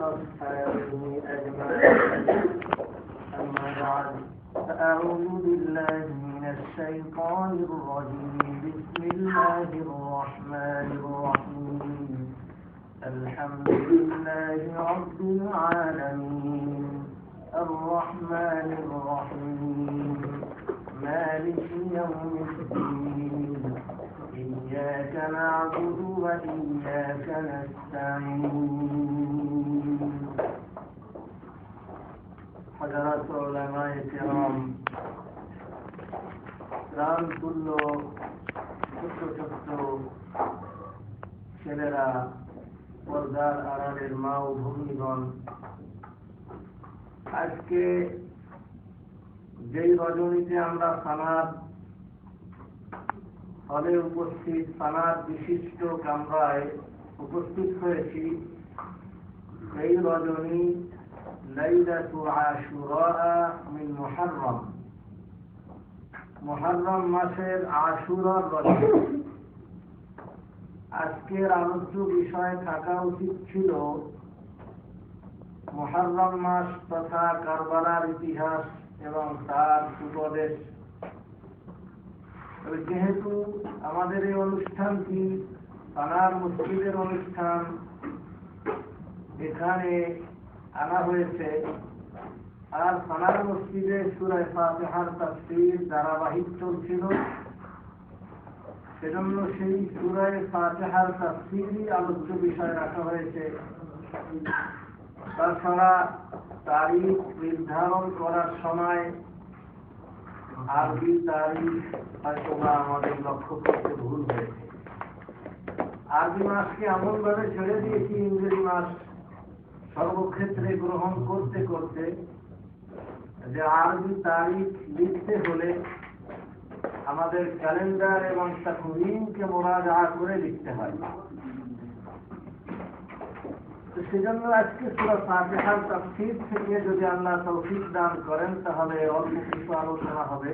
وأصحابه أجمعين. أما بعد، فأعوذ بالله من الشيطان الرجيم. بسم الله الرحمن الرحيم. الحمد لله رب العالمين، الرحمن الرحيم، مالك يوم الدين، إياك نعبد وإياك نستعين. حضرات علماء کرام، প্রাণ তুল্য ছোট্ট ছোট্ট ছেলেরা, পর্দার আড়ালের মা ও ভগ্নীগণ, আজকে যেই রজনীতে আমরা সানাত হলে উপস্থিত, সানাত বিশিষ্ট কামরায় উপস্থিত হয়েছি, এই রজনী লাইলাতু আশুরা মিন মুহররম, মুহররম মাসের আশুরার রজনী। আজকের আলোচ্য বিষয় থাকা উচিত ছিল মুহররম মাস তথা কারবালার ইতিহাস এবং তার উপদেশ। যেহেতু আমাদের এই অনুষ্ঠানটি পানার মসজিদের অনুষ্ঠান, এখানে আনা হয়েছে, আর পানার মসজিদে সূরা ফাতিহার তাফসীর ধারাবাহিক চলছিল, সেজন্য সেই সূরা ফাতিহার তাফসীরই আলোচ্য বিষয় রাখা হয়েছে। তাছাড়া তারিখ নির্ধারণ করার সময় আরবি তারিখ হয়তো আমাদের লক্ষ্য করতে ভুল হয়েছে। আরবি মাসকে এমন ভাবে ছেড়ে দিয়েছি ইংরেজি মাস সর্বক্ষেত্রে গ্রহণ করতে করতে, যে আরবি তারিখ লিখতে হলে আমাদের ক্যালেন্ডার এবং তাকওয়িমকে মুরাজা করে লিখতে হয়। সেজন্য আজকে সূরা ফাতিহার তাফসীর থেকে যদি আল্লাহ তৌফিক দান করেন তাহলে অল্প কিছু আলোচনা হবে।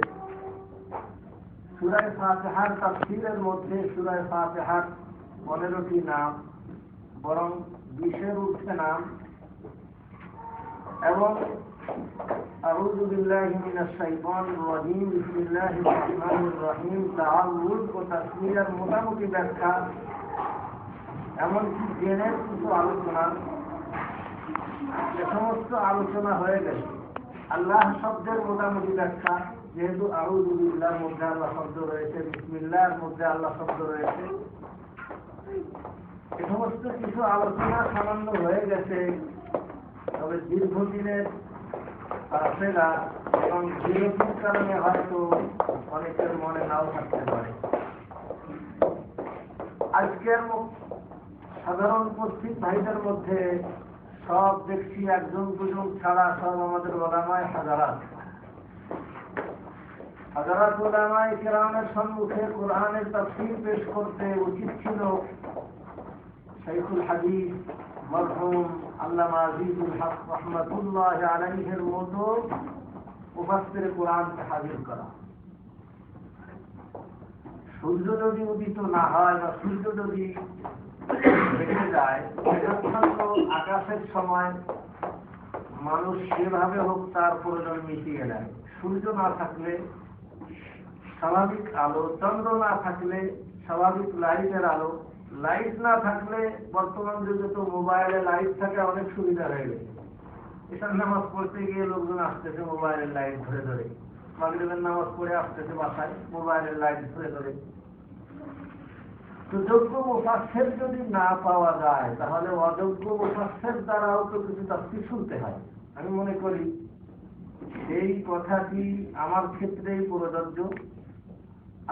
সূরা ফাতিহার তাফসীরের মধ্যে সূরা ফাতিহার 15টি নাম, বরং 20-এর ঊর্ধ্বে নাম, এবং আউযু বিল্লাহি মিনাশ শাইতানির রাজীম, বিসমিল্লাহির রহমানির রহিম, তাআল্লুল ও তাসমিয়ার মোটামুটি ব্যাখ্যা, এমনকি জেনের কিছু আলোচনা, এ সমস্ত আলোচনা হয়ে গেছে। আল্লাহ শব্দের মোটামুটি ব্যাখ্যা, যেহেতু আউযু বিল্লাহর মধ্যে আল্লাহ শব্দ রয়েছে, বিসমিল্লাহর মধ্যে আল্লাহ শব্দ রয়েছে, এ সমস্ত কিছু আলোচনা সামান্য হয়ে গেছে। তবে দীর্ঘদিনের ফেলা এবং বিরতির কারণে হয়তো অনেকের মনে নাও থাকতে পারে। আজকের সাধারণ উপস্থিত ভাইদের মধ্যে সব দেখছি একজন দুজন ছাড়া সব আমাদের ওলামায়ে হাজারাত। হাজারাত ওলামায়ে কেরামের সম্মুখে কোরআনের তাফসীর পেশ করতে উচিত ছিল শাইখুল হাদিস মরহুম আল্লামা আজিজুল হক রাহমাতুল্লাহি আলাইহির মতো মুফাসসিরে কোরআনকে হাজির করা। সূর্য যদি উদিত না হয় বা সূর্য যদি বেঁচে যায়, আকাশের সময় মানুষ যেভাবে হোক তার প্রয়োজন মিটিয়ে নেয়। সূর্য না থাকলে স্বাভাবিক আলো, চন্দ্র না থাকলে স্বাভাবিক লাইটের আলো, লাইট না থাকলে বর্তমান যুগে তো মোবাইলে লাইট থাকে, অনেক সুবিধা হয়ে গেছে। এসব নামাজ পড়তে গিয়ে লোকজন আসতেছে মোবাইলের লাইট ধরে ধরে, মাগরিবের নামাজ পড়ে আসতেছে বাসায় মোবাইলের লাইট ধরে ধরে। তো যোগ্য মুফাসসির যদি না পাওয়া যায়, তাহলে অযোগ্য মুফাসসির দ্বারাও তো কিছু তাফসীর শুনতে হয়। আমি মনে করি এই কথাটি আমার ক্ষেত্রেই প্রযোজ্য।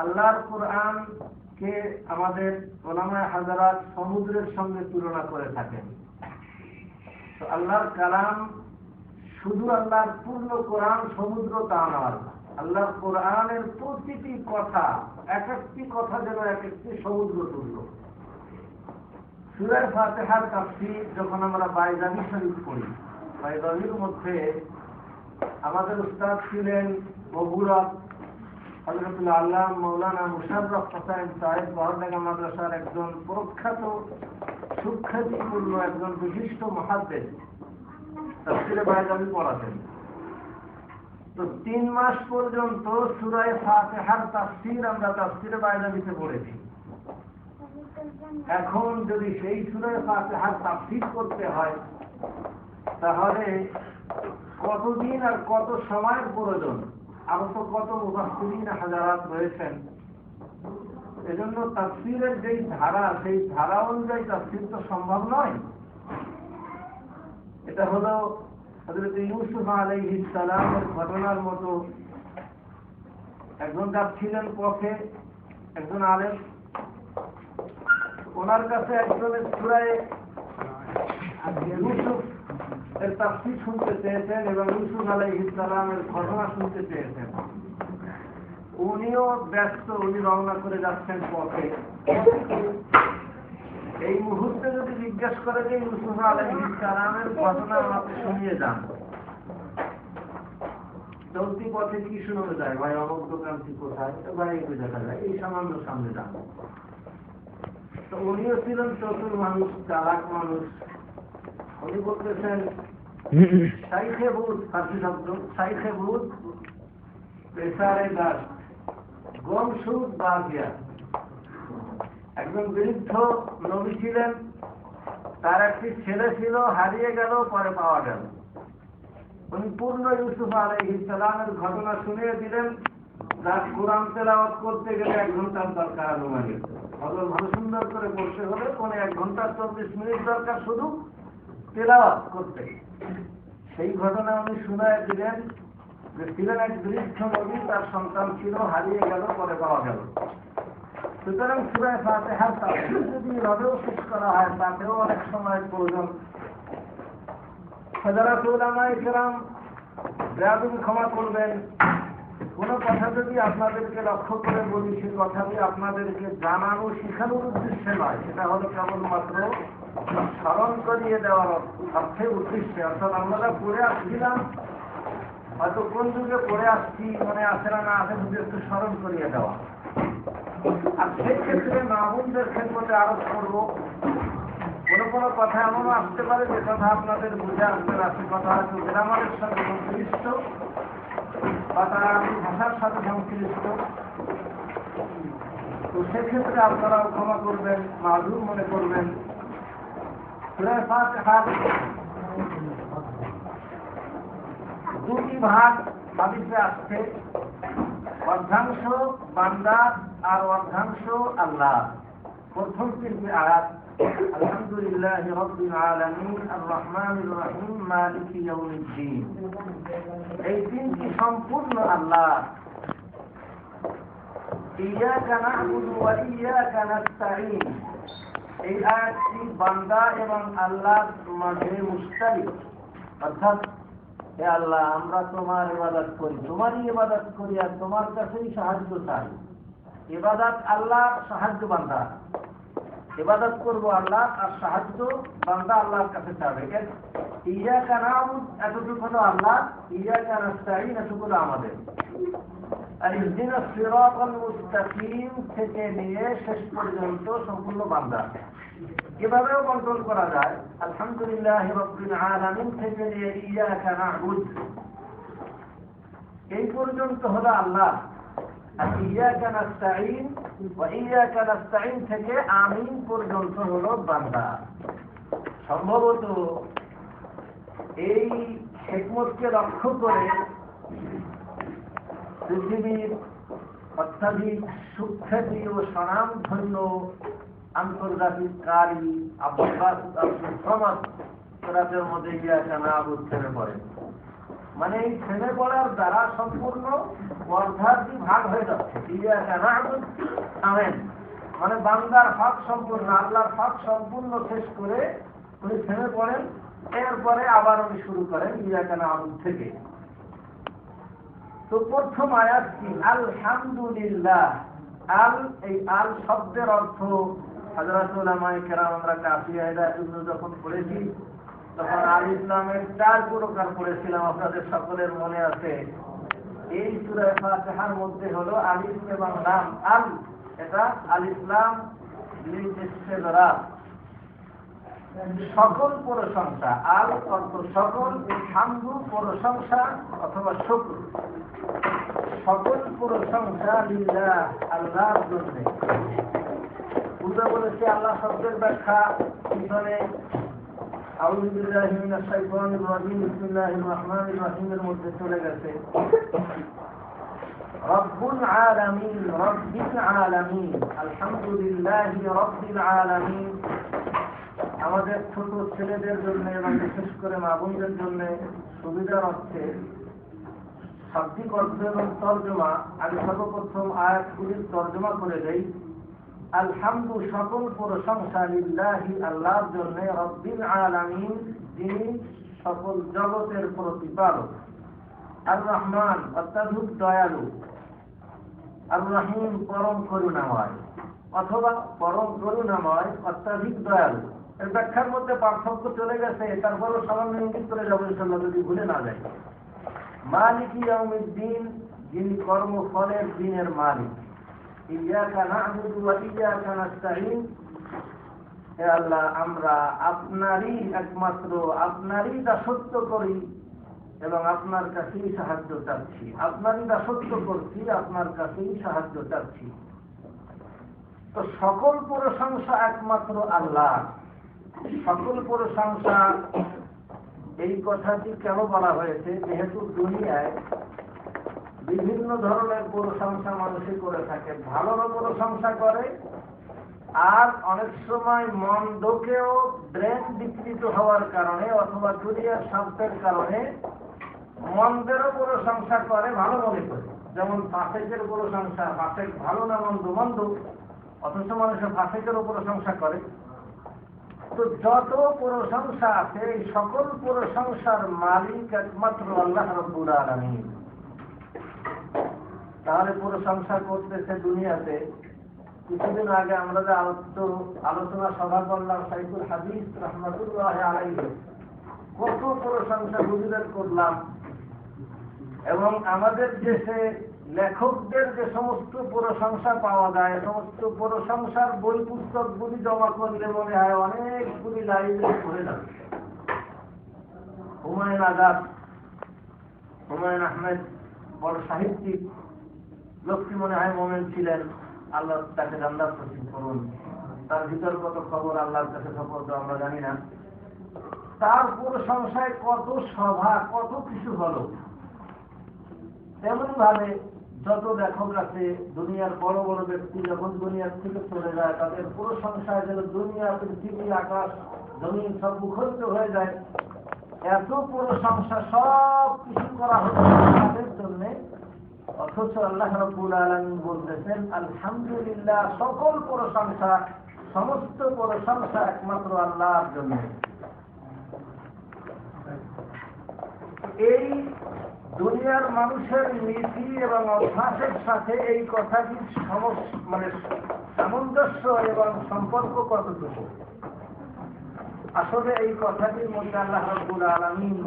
আল্লাহর কোরআনকে আমাদের ওলামায়ে হাজারাত সমুদ্রের সঙ্গে তুলনা করে থাকেন। তো আল্লাহর কালাম শুধু আল্লাহর পূর্ণ কোরআন সমুদ্র তা নয়, আল্লাহর কোরআনের প্রতিটি কথা, এক একটি কথা যেন এক একটি সমুদ্র তুল্য। সূরা ফাতিহার তাফসীর যখন আমরা বাইজানি শরীফ পড়ি, বাইজানির মধ্যে আমাদের উস্তাদ ছিলেন বগুড়া হযরতুল আল্লামা মাওলানা মুশাররফ হোসেন সাহেব, বহরডাঙ্গা মাদ্রাসার একজন প্রখ্যাত সুখ্যাতিপূর্ণ একজন বিশিষ্ট মুহাদ্দিস তাফসীরে বায়জাবি পড়াতেন। তো 3 মাস পর্যন্ত সূরা ফাতিহার তাফসীর আমরা তাফসীরে বায়জাবিতে পড়েছি। এখন যদি সেই সূরা ফাতিহার তাফসীর করতে হয় তাহলে কতদিন আর কত সময়ের প্রয়োজন, আরো তো কত মুফাসসিরিন হাজারাত রয়েছেন। এজন্য তাফসীরের যেই ধারা, সেই ধারা অনুযায়ী তাফসীর তো সম্ভব নয়। এটা হলো হযরত ইউসুফ আলাইহিস সালামের ঘটনার মতো। একজন যাচ্ছিলেন পথে, একজন আলেম, ওনার কাছে একজনের সূরা ইউসুফ এর তাফসীর শুনতে চেয়েছেন এবং ইউসুফ আলাইহিস সালামের ঘটনা শুনতে চেয়েছেন। উনিও ব্যস্ত, উনি রওনা করে যাচ্ছেন পথে। এই মুহূর্তে যদি জিজ্ঞাসা করে যে ইউসুফ আলাইহিস সালামের ঘটনা আমাকে শুনিয়ে যান, চলতি পথে কি শোনানো যায়? ভাই অমুক দোকানটি কোথায়? ভাই একটু দেখা যায়, এই সামান্য সামনে যান। তো উনিও ছিলেন চতুর মানুষ, চালাক মানুষ। উনি বলতেছেন শাইখে বুদ, ফার্সি শব্দ, শাইখে বুদ পেশারে গাছ গমসুদ বাগিয়া। একজন বৃদ্ধ নবী ছিলেন, তার একটি ছেলে ছিল, হারিয়ে গেল, পরে পাওয়া গেল। উনি পূর্ণ ইউসুফ আলাইহিস সালামের ঘটনা শুনিয়ে দিলেন, যার কোরআন তেলাওয়াত করতে গেলে 1 ঘন্টার দরকার আনুমানিক। ভালো সুন্দর করে পড়তে হলে 1 ঘন্টা 24 মিনিট দরকার শুধু তেলাওয়াত করতে। সেই ঘটনা উনি শুনিয়ে দিলেন যে ছিলেন এক বৃদ্ধ নবী, তার সন্তান ছিল, হারিয়ে গেল, পরে পাওয়া গেল। সুতরাং সূরা ফাতিহার তাফসীর যদি এভাবেও শেষ করা হয় তাতেও অনেক সময়ের প্রয়োজন। হযরত উলামায়ে কেরাম বেয়াদবি ক্ষমা করবেন, কোন কথা যদি আপনাদেরকে লক্ষ্য করে বলি, সে কথাটি আপনাদেরকে জানানো শিখানোর উদ্দেশ্যে নয়, সেটা হলো কেবলমাত্র স্মরণ করিয়ে দেওয়ার অর্থে উদ্দেশ্যে। অর্থাৎ আমরা পড়ে আসছিলাম, হয়তো কোন যুগে পড়ে আসছি মনে আছে না আছে, শুধু একটু স্মরণ করিয়ে দেওয়া। আর সেই ক্ষেত্রে মামুনদের ক্ষেত্রে আরোপ করবো, কোনো কথা এমনও আসতে পারে যে কথা আপনাদের বুঝে আসতে না, সে কথা হয়তো গ্রামারের সাথে সংশ্লিষ্ট বা তারা ভাষার সাথে সংশ্লিষ্ট। তো সেক্ষেত্রে আপনারাও ক্ষমা করবেন, মাযুর মনে করবেন। সূরা ফাতিহার 2টি ভাগ হাদিসে আসছে, অর্ধাংশ বান্দা আর অর্ধাংশ আল্লাহ। প্রথম 3টি আয়াত আলহামদুলিল্লাহি রাব্বিল আলামিন আর রহমানির রহিম মালিকি ইয়াউমিদ্দিন, এই 3টি সম্পূর্ণ আল্লাহ। ইয়াকা না'বুদু ওয়া ইয়াকা নাস্তাঈন, এই আয়াতটি বান্দা এবং আল্লাহর মাঝে মুশতারিক। অর্থাৎ হে আল্লাহ, আমরা তোমার ইবাদত করি, তোমারই ইবাদত করি, আর তোমার কাছেই সাহায্য চাই। ইবাদত আল্লাহ, সাহায্য বান্দা। ইবাদত করবো আল্লাহ, আর সাহায্য বান্দা আল্লাহর কাছে চাবে। ইয়াকা না'বুদু এতটুকু হলো আল্লাহ, ইয়াকা নাস্তাঈন এতটুকু হলো আমাদের। আর ইহদিনাস সিরাতাল মুস্তাকিম থেকে নিয়ে শেষ পর্যন্ত সম্পূর্ণ বান্দা। এভাবেও কন্ট্রোল করা যায়, আলহামদুলিল্লাহি রাব্বিল আলামিন থেকে নিয়ে ইয়াকা না'বুদু এই পর্যন্ত হলো আল্লাহ। আর ইয়াকা নাস্তাঈন ওয়া ইয়াকা নাস্তাঈন থেকে আমিন পর্যন্ত হলো বান্দা। সম্ভবত এই হিকমতকে লক্ষ্য করে পৃথিবীর অত্যাধিক সুখ্যাতি ও স্বনামধন্য আন্তর্জাতিক কারি আব্দুল বাসিত আব্দুল সামাদ সূরাতের মধ্যে ইয়াকা না'বুদু থেমে পড়ে। মানে এই থেমে পড়ার দ্বারা সম্পূর্ণ অর্ধার্ধি ভাগ হয়ে যাচ্ছে। ইয়াকা না'বুদু আমিন, মানে বান্দার হক সম্পূর্ণ, আল্লাহর হক সম্পূর্ণ শেষ করে উনি থেমে পড়েন। এরপরে আবার উনি শুরু করেন ইয়াকা না'বুদু থেকে। তো প্রথম আয়াত কি? আলহামদুলিল্লাহ। এই আল শব্দের অর্থ হযরত উলামায়ে কেরাম, আমরা কাফিয়া হিদায়াতুন নূর যখন পড়েছি তখন আল ইসলামের 4 প্রকার পড়েছিলাম, আপনাদের সকলের মনে আছে। এই সূরা ফাতিহার মধ্যে হলো আলিফ এবং লাম। আল এটা আল ইসলাম লিল ইস্তিগরাক, সকল প্রশংসা, আল অর্থ সকল, হামদু প্রশংসা অথবা শুকর, সকল প্রশংসা লিল্লাহ আল্লাহর জন্য। পূর্বে বলেছি আল্লাহ শব্দের ব্যাখ্যা পিছনে আউযু বিল্লাহি মিনাশ শাইতানির রাজিম বিসমিল্লাহির রহমানির রহিমের মধ্যে চলে গেছে। রব্বুল আলামিন, রব্বিল আলামিন, আলহামদুলিল্লাহি রব্বিল আলামিন। আমাদের ছোট ছেলেদের জন্য এবং বিশেষ করে মা বোনদের জন্য সুবিধার অর্থে শাব্দিক অর্থ এবং তর্জমা আমি সর্বপ্রথম আয়াতগুলির তর্জমা করে দেই। আলহামদু সকল প্রশংসা লিল্লাহি আল্লাহর জন্য, রব্বিল আলামিন যিনি সকল জগতের প্রতিপালক, আর রহমান অত্যাধিক দয়ালু, আর রহিম পরম করুণাময়, অথবা পরম করুণাময় অত্যাধিক দয়ালু। এর ব্যাখ্যার মধ্যে পার্থক্য চলে গেছে, তারপরও সামান্য ইঙ্গিত করে যাবো ইনশাআল্লাহ যদি ভুলে না যায়। মালিকি ইয়াউমিদ্দিন যিনি কর্মফলের দিনের মালিক। ইয়্যাকা না'বুদু ওয়া ইয়্যাকা নাস্তাঈন, হে আল্লাহ আমরা আপনারই একমাত্র আপনারই দাসত্ব করি এবং আপনার কাছেই সাহায্য চাচ্ছি। আপনারই দাসত্ব করছি, আপনার কাছেই সাহায্য চাচ্ছি। তো সকল প্রশংসা একমাত্র আল্লাহ। সকল প্রশংসা এই কথাটি কেন বলা হয়েছে? যেহেতু দুনিয়ায় বিভিন্ন ধরনের প্রশংসা মানুষই করে থাকে। ভালোরও প্রশংসা করে, আর অনেক সময় মন্দকেও ব্রেন বিকৃত হওয়ার কারণে অথবা দুনিয়ার স্বার্থের কারণে মন্দেরও প্রশংসা করে ভালো মনে করে। যেমন ফাসেকের প্রশংসা, ফাসেক ভালো না মন্দ, মন্দ, অথচ মানুষের ফাসেকেরও প্রশংসা করে। তো যত প্রশংসা আছে এই সকল প্রশংসার মালিক একমাত্র আল্লাহ রাব্বুল আলামিন। তাহলে প্রশংসা করতেছে দুনিয়াতে। কিছুদিন আগে আমরা যে আলোচনা সভা করলাম সাইফুল হাদিস রাহমাতুল্লাহি আলাইহি, কত প্রশংসা হুজুরের করলাম। এবং আমাদের দেশে লেখকদের যে সমস্ত প্রশংসা পাওয়া যায়, সমস্ত প্রশংসার বই পুস্তকগুলি জমা করলে মনে হয় অনেকগুলি লাইব্রেরি ভরে যাবে। হুমায়ুন আজাদ, হুমায়ুন আহমেদ বড় সাহিত্যিক, লোকটি মনে হয় মোমেন ছিলেন, আল্লাহ তাকে জান্নাত নসিব করুন। তার ভিতর কত খবর আল্লাহর কাছে সম্পর্ক আমরা জানি না। তার প্রশংসায় কত সভা, কত কিছু হলো। তেমনি ভাবে যত লেখক আছে, দুনিয়ার বড় বড় ব্যক্তি যখন দুনিয়ার থেকে চলে যায় তাদের প্রশংসায় যেন দুনিয়া, পৃথিবী, আকাশ, জমিন সব মুখরিত হয়ে যায়। এত প্রশংসা সব কিছু করা হচ্ছে তাদের জন্য, অথচ আল্লাহ রাব্বুল আলামিন বলতেছেন আলহামদুলিল্লাহ, সকল প্রশংসা, সমস্ত প্রশংসা একমাত্র আল্লাহর জন্য। এই দুনিয়ার মানুষের নীতি এবং অভ্যাসের সাথে এই কথাটির সামঞ্জস্য এবং সম্পর্ক কতটুকু? আসলে এই কথাটির মধ্যে আল্লাহ রাব্বুল আলামিন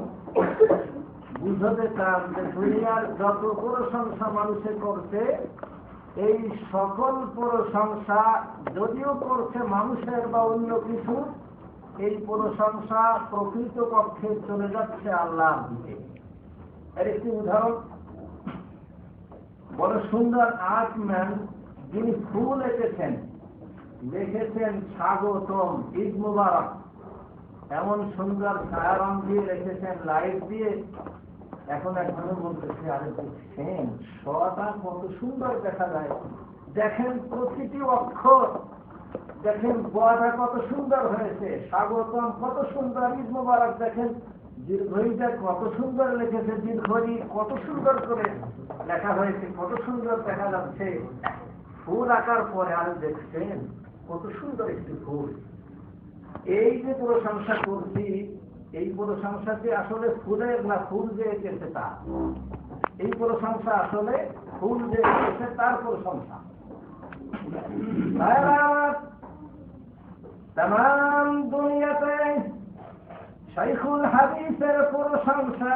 বুঝতে চান যে দুনিয়ার যত প্রশংসা মানুষে করছে, এই সকল প্রশংসা যদিও করছে মানুষের বা অন্য কিছু, এই প্রশংসা প্রকৃতপক্ষে চলে যাচ্ছে আল্লাহর দিকে। এর একটি উদাহরণ, বড় সুন্দর আর্টম্যান যিনি ফুল এঁকেছেন, লিখেছেন স্বাগতম, ঈদ মুবারক, এমন সুন্দর ছায়া রং দিয়ে লিখেছেন, লাইট দিয়ে। এখন একজনে বলতেছে, আরে দেখছেন শটা কত সুন্দর দেখা যায়, দেখেন প্রতিটি অক্ষর, দেখেন বড়া কত সুন্দর হয়েছে, স্বাগতম কত সুন্দর, ঈদ মুবারক দেখেন দীর্ঘইটা কত সুন্দর লিখেছে, দীর্ঘই কত সুন্দর করে লেখা হয়েছে, কত সুন্দর দেখা যাচ্ছে। ফুল আঁকার পরে আর দেখছেন কত সুন্দর একটি ফুল। এই যে প্রশংসা করছি, এই প্রশংসাটি আসলে ফুলের না ফুল যে এঁকেছে তা। এই প্রশংসা আসলে ফুল যে এঁকেছে তার প্রশংসা। তাম দুনিয়াতে শাইখুল হাদিসের প্রশংসা,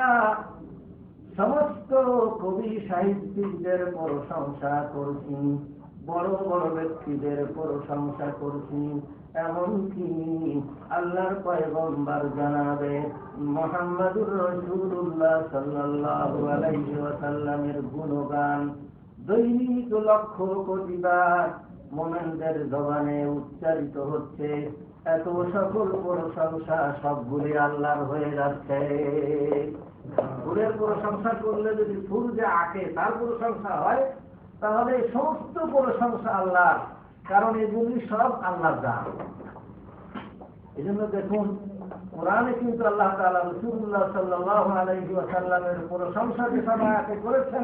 সমস্ত কবি সাহিত্যিকদের প্রশংসা করছি, বড় বড় ব্যক্তিদের প্রশংসা করছি, এমনকি আল্লাহর পয়গম্বর জনাবে মুহাম্মদুর রাসূলুল্লাহ সাল্লাল্লাহু আলাইহি ওয়াসাল্লামের গুণগান দৈনিক লক্ষ কোটি বার মুমিনদের জবানে উচ্চারিত হচ্ছে। এত সকল প্রশংসা সবগুলি আল্লাহর হয়ে যাচ্ছে। ফুলের প্রশংসা করলে যদি ফুল যে আঁকে তার প্রশংসা হয়, তাহলে সমস্ত প্রশংসা আল্লাহর, কারণ এগুলি সব আল্লাহর দান। এই জন্য দেখুন, কোরআনে কিন্তু আল্লাহ তাআলা রাসূলুল্লাহ সাল্লাল্লাহু আলাইহি ওয়াসাল্লামের প্রশংসা যে সব আয়াতে করেছেন,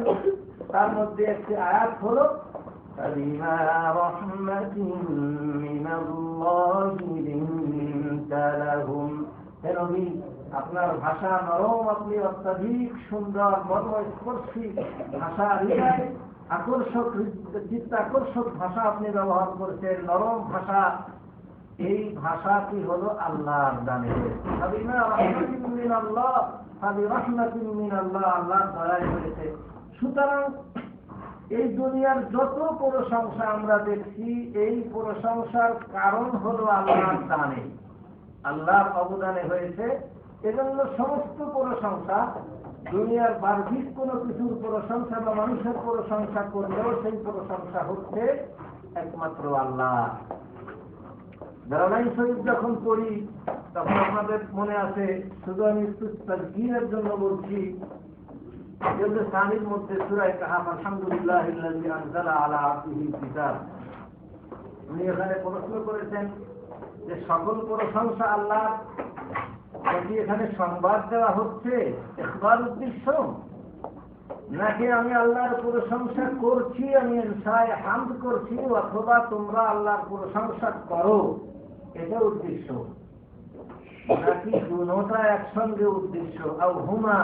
তার মধ্যে একটি আয়াত হলো فبما رحمة من الله لنت لهم। হে নবী, আপনার ভাষা নরম, আপনি অত্যাধিক সুন্দর মর্মস্পর্শী ভাষা, হৃদয় আকর্ষক, চিত্তাকর্ষক ভাষা আপনি ব্যবহার করছেন, নরম ভাষা। এই ভাষাটি হলো আল্লাহর দানে। ফাবিমা রাহমাতিন মিনাল্লাহ, ফাবিরাহমাতিন মিনাল্লাহ, আল্লাহর দয়ায় হয়েছে। সুতরাং এই দুনিয়ার যত প্রশংসা আমরা দেখছি, এই প্রশংসার কারণ হলো আল্লাহর দানে, আল্লাহর অবদানে হয়েছে। এজন্য সমস্ত প্রশংসা, দুনিয়ার বাহ্যিক কোনো কিছুর প্রশংসা বা মানুষের প্রশংসা করলেও সেই প্রশংসা হচ্ছে একমাত্র আল্লাহ। দারালাইন শরীফ যখন পড়ি, তখন আপনাদের মনে আছে, শুধু আমি একটু তাজকিরের জন্য বলছি, সানির মধ্যে সূরা কাহাফ, আলহামদুলিল্লাহিল্লাযী আনজালা আলা আবদিহিল কিতাব। উনি এখানে প্রশ্ন করেছেন যে সকল প্রশংসা আল্লাহর, নাকি এখানে সংবাদ দেওয়া হচ্ছে, ইখবার উদ্দেশ্য, নাকি আমি আল্লাহর প্রশংসা করছি, আমি ইনসায়ে হামদ করছি, অথবা তোমরা আল্লাহর প্রশংসা করো, এটা উদ্দেশ্য, নাকি দুটোটা একসঙ্গে উদ্দেশ্য? আও হুমা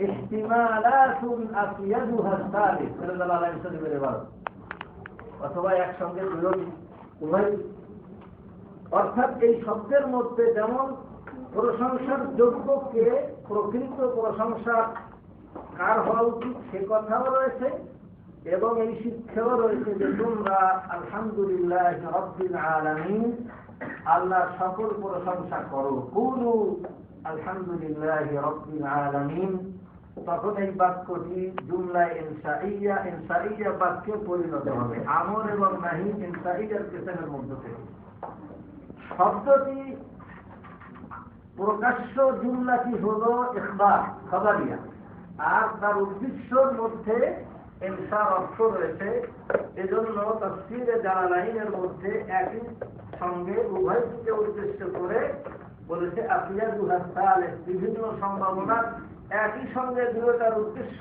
ইহতিমালাতুন আসিয়াদুহা সালিস, সাল্লাল্লাহু আলাইহি ওয়াসাল্লাম, অথবা একসঙ্গে উভয়। অর্থাৎ এই শব্দের মধ্যে যেমন প্রশংসার যোগ্যকে প্রকৃত প্রশংসা কার হওয়া উচিত সে কথাও রয়েছে, এবং এই শিক্ষাও রয়েছে যে তোমরা আলহামদুলিল্লাহ রাব্বিল আলামিন, আল্লাহর সকল প্রশংসা করো। কুলু আলহামদুলিল্লাহ রাব্বিল আলামিন। তখন এই বাক্যটি জুমলা ইনশাইয়া, ইনশাইয়া বাক্যে পরিণত হবে। আমর এবং নাহি ইনশাইয়ার কিসমের মধ্যে থেকে শব্দটি প্রকাশ্য, জুমলাটি হলো ইখবার, খবরিয়া, আর তার উদ্দেশ্যের মধ্যে ইনসার অর্থ রয়েছে। এজন্য তাফসীরে জালালাইনের মধ্যে একই সঙ্গে উভয়কে উদ্দেশ্য করে বলেছে আসিয়াদুহা সালিস, বিভিন্ন সম্ভাবনা একই সঙ্গে দুটার উদ্দেশ্য।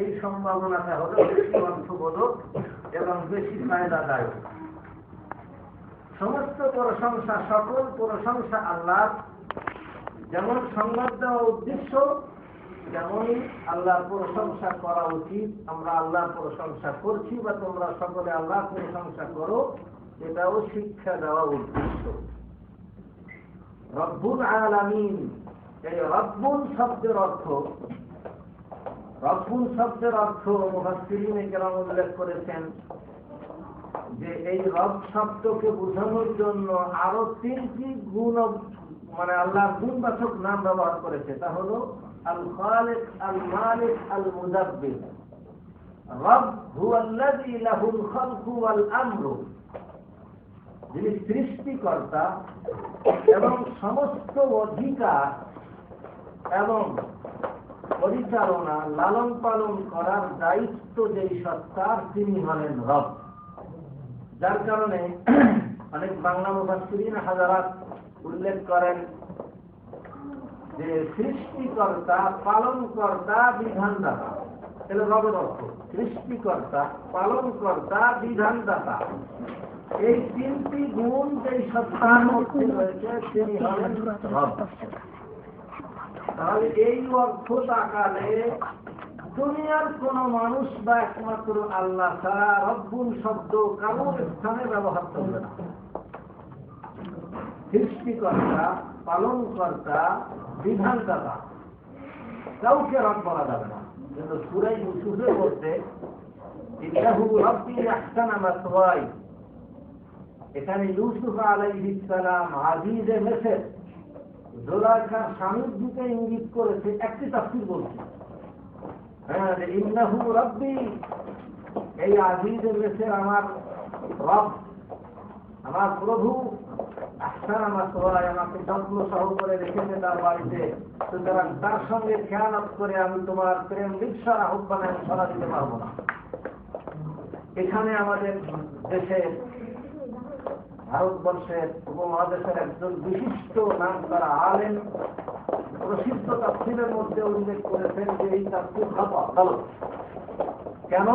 এই সম্ভাবনাটা হলো বেশি অর্থবোধক এবং বেশি ফায়দাদায়ক। সমস্ত প্রশংসা, সকল প্রশংসা আল্লাহর। যেমন সংবাদ দেওয়া উদ্দেশ্য, তেমনই আল্লাহর প্রশংসা করা উচিত। আমরা আল্লাহর প্রশংসা করছি বা তোমরা সকলে আল্লাহর প্রশংসা করো, এটাও শিক্ষা দেওয়া উদ্দেশ্য। রব্বুল আলামিন, এই রব্বুল শব্দের অর্থ, রব্বুল শব্দের অর্থ মুফাসসিরিনে কেরাম উল্লেখ করেছেন যে এই রব শব্দকে বোঝানোর জন্য আরো তিনটি গুণ, মানে আল্লাহর গুণবাচক নাম ব্যবহার করেছে। তা হলো আল খালিক, আল মালিক, আল মুদাব্বির। রব হুয়াল্লাযী লাহুল খালকু ওয়াল আমরু, যিনি সৃষ্টিকর্তা এবং সমস্ত অধিকার এবং পরিচালনা, লালন পালন করার দায়িত্ব যেই সত্তার, তিনি হলেন রব। যার কারণে অনেক বাংলা মুফাসসিরিন হাজারাত উল্লেখ করেন যে সৃষ্টিকর্তা, পালনকর্তা, বিধানদাতা। এটা রবের অর্থ, সৃষ্টিকর্তা, পালনকর্তা, বিধানদাতা। এই তিনটি গুণ যেই সত্তার মধ্যে রয়েছে, তিনি হলেন রব। তাহলে এই অর্থ তাকালে দুনিয়ার কোন মানুষ বা একমাত্র আল্লাহ ছাড়া রব্বুল শব্দ কারোর স্থানে ব্যবহার করবে না। সৃষ্টিকর্তা, পালনকর্তা, বিধানদাতা, কাউকে রব বলা যাবে না। কিন্তু সূরা ইউসুফের মধ্যে ইন্নাহু রাব্বি আহসানা মাসওয়াই, এখানে ইউসুফ আলাইহিস সালাম আজিজে মিসর জুলাইখার স্বামীর দিকে ইঙ্গিত করেছে। একটি তাফসীর বলছে হ্যাঁ যে ইন্নাহু রাব্বি, এই আজিজে মিসর আমার রব, আমার প্রভু। আহসানা মাসওয়ায়, আমাকে যত্ন সহকারে রেখেছে তার বাড়িতে, সুতরাং তার সঙ্গে খেয়ানত করে আমি তোমার প্রেম লিপ্সার আহ্বানে সাড়া দিতে পারবো না। এখানে আমাদের দেশের ভারতবর্ষের উপমহাদেশের একজন বিশিষ্ট নাম করা আলেম প্রসিদ্ধ তাফসীরের মধ্যে উল্লেখ করেছেন যে এই তাফসীর খাতা গলত। কেন?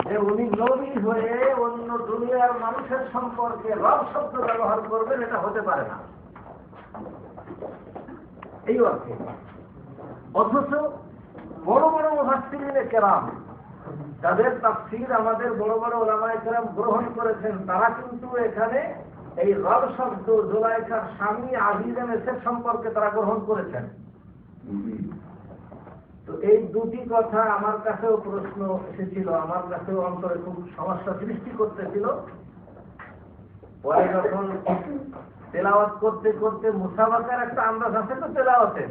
যে উনি নবী হয়ে অন্য দুনিয়ার মানুষের সম্পর্কে রব শব্দ ব্যবহার করবেন, এটা হতে পারে না এই অর্থে। অথচ বড় বড় মুফাসসিরিনে কেরাম যাদের তাফসীর আমাদের বড় বড় উলামায়ে কেরাম গ্রহণ করেছেন, তারা কিন্তু এখানে এই রব শব্দ জুলাইখার স্বামী আজিজে মিসর সম্পর্কে তারা গ্রহণ করেছেন। তো এই দুটি কথা আমার কাছেও প্রশ্ন এসেছিল, আমার কাছেও অন্তরে খুব সমস্যা সৃষ্টি করতেছিল। পরে যখন তেলাওয়াত করতে করতে মুসাবাকার একটা আন্দাজ আছে তো তেলাওয়াতে,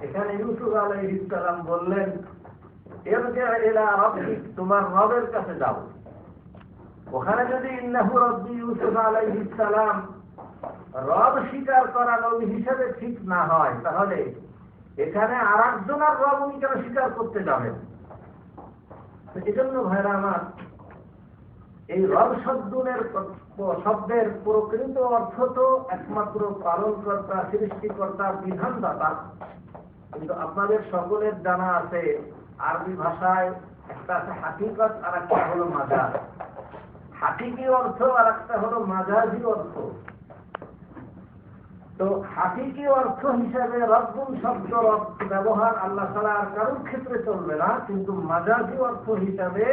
এখানে ইউসুফ আলাইহিস সালাম বললেন তোমার রবের কাছে যাও। ওখানে যদি ইন্নাহু রাব্বি ইউসুফ আলাইহিস সালাম রব স্বীকার করা নবী হিসেবে ঠিক না হয়, তাহলে এখানে আর একজনের রব উনি কেন স্বীকার করতে যাবেন? এজন্য ভাইরা আমার, এই রব শব্দের প্রকৃত অর্থ তো একমাত্র পালনকর্তা, সৃষ্টিকর্তা, বিধানদাতা। কিন্তু আপনাদের সকলের জানা আছে আরবি ভাষায় একটা আছে হাকিকত আর একটা হলো মাজাজ। হাকিকি অর্থ আর একটা হলো মাজাজি অর্থ। তো হাকিকি অর্থ হিসাবে রব্বুল শব্দ ব্যবহার আল্লাহ তাআলা আর কারোর ক্ষেত্রে চলবে না, কিন্তু মাজাজি অর্থ হিসাবে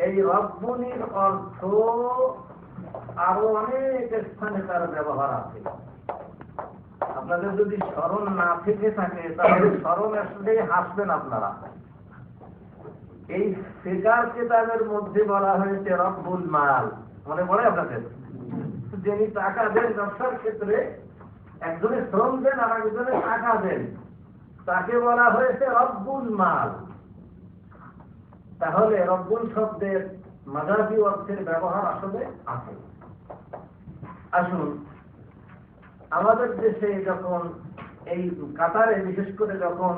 এই রব্বুনির অর্থ আরো অনেক স্থানে তার ব্যবহার আছে। আপনাদের যদি স্মরণ না থেকে থাকে তাহলে স্মরণ আসলে হাসবেন আপনারা। এই ফিকার কিতাবের মধ্যে বলা হয়েছে রব্বুল মাল, মনে পড়ে আপনাদের? যিনি টাকা দেন ব্যবসার ক্ষেত্রে, একজনে শ্রম দেন আর একজনে টাকা দেন, তাকে বলা হয়েছে রব্বুল মাল। তাহলে রব্বুল শব্দের মাজাজি অর্থের ব্যবহার আসলে আছে। আসুন, আমাদের দেশে যখন এই কাতারে বিশেষ করে যখন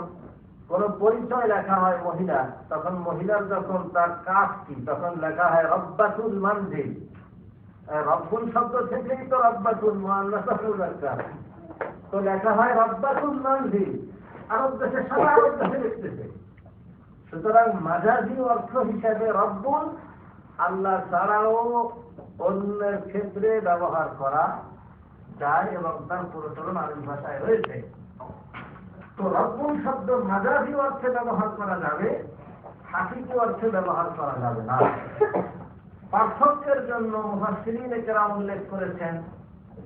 কোন পরিচয় লেখা হয় মহিলা, তখন মহিলার যখন তার কাজ কি, তখন লেখা হয় রব্বাতুল মানজিল। রব্বুল শব্দ থেকেই তো রব্বাতুল মুআন্নাসাতুল মুযাক্কার, তো লেখা হয় রব্বাতুল মানজিল। আরব দেশে সারা আরব দেশে লিখতেছে। সুতরাং মাজাজি অর্থ হিসাবে রব্বুল আল্লাহ ছাড়াও অন্যের ক্ষেত্রে ব্যবহার করা যায় এবং তার প্রচলন আরবি ভাষায় রয়েছে। তো রব্বুল শব্দ মাজাজি অর্থে ব্যবহার করা যাবে, হাকিকি অর্থে ব্যবহার করা যাবে না। পার্থক্যের জন্য মুফাসসিরিনে কেরাম উল্লেখ করেছেন